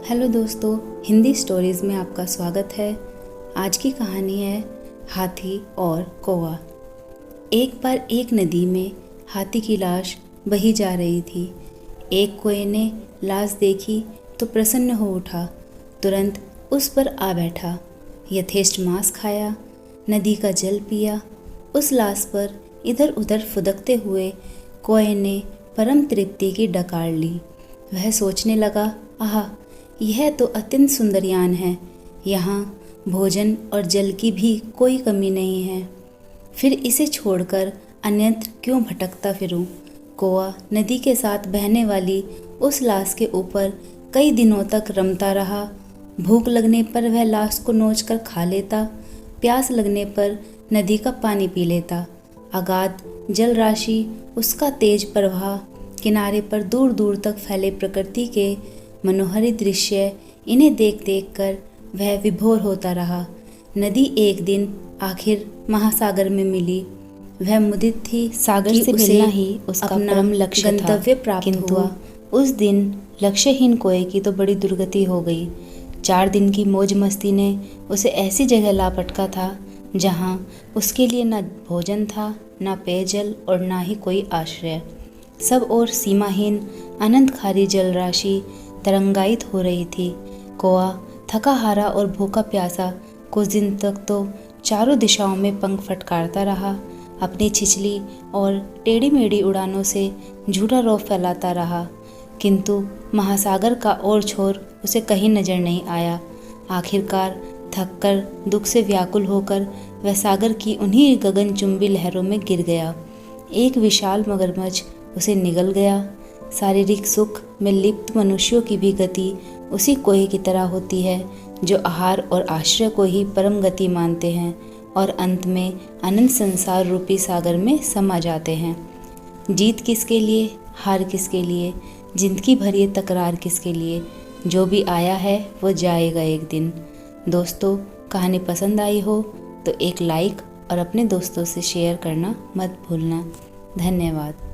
Hello दोस्तों, Hindi stories में आपका स्वागत है। आज की कहानी है हाथी और कौवा। एक बार एक नदी में हाथी की लाश बही जा रही थी। एक कौवे ने लाश देखी तो प्रसन्न हो उठा, तुरंत उस पर आ बैठा, यथेष्ट मांस खाया, नदी का जल पिया। उस लाश पर इधर उधर फुदकते हुए कौवे ने परम तृप्ति की डकार ली। वह सोचने लगा, आहा, यह तो अत्यंत सुंदरयान है। यहाँ भोजन और जल की भी कोई कमी नहीं है। फिर इसे छोड़कर अन्यत्र क्यों भटकता फिरूं। कौवा नदी के साथ बहने वाली उस लाश के ऊपर कई दिनों तक रमता रहा। भूख लगने पर वह लाश को नोच कर खा लेता, प्यास लगने पर नदी का पानी पी लेता। अगाध जल राशि, उसका तेज प्रवाह, किनारे पर दूर दूर तक फैले प्रकृति के मनोहरी दृश्य, इन्हें देख देख कर वह विभोर होता रहा। नदी एक दिन आखिर महासागर में मिली। वह मुदित थी, सागर से मिलना ही उसका परम लक्ष्य गंतव्य प्राप्त हुआ। उस दिन लक्ष्यहीन कौवे की तो बड़ी दुर्गति हो गई। 4 दिन की मौज मस्ती ने उसे ऐसी जगह ला पटका था जहाँ उसके लिए न भोजन था, न पेयजल और न ही कोई आश्रय। सब ओर सीमाहीन अनंत खारी जल राशि तरंगायित हो रही थी। कौवा थका हारा और भूखा प्यासा कुछ दिन तक तो चारों दिशाओं में पंख फटकारता रहा। अपनी छिछली और टेढ़ी मेढ़ी उड़ानों से झूठा रौब फैलाता रहा, किंतु महासागर का और छोर उसे कहीं नजर नहीं आया। आखिरकार थककर, दुख से व्याकुल होकर वह सागर की उन्हीं गगनचुंबी लहरों में गिर गया। एक विशाल मगरमच्छ उसे निगल गया। शारीरिक सुख में लिप्त मनुष्यों की भी गति उसी कौवे की तरह होती है, जो आहार और आश्रय को ही परम गति मानते हैं और अंत में अनंत संसार रूपी सागर में समा जाते हैं। जीत किसके लिए, हार किसके लिए, जिंदगी भर ये तकरार किसके लिए। जो भी आया है वो जाएगा एक दिन। दोस्तों, कहानी पसंद आई हो तो एक लाइक और अपने दोस्तों से शेयर करना मत भूलना। धन्यवाद।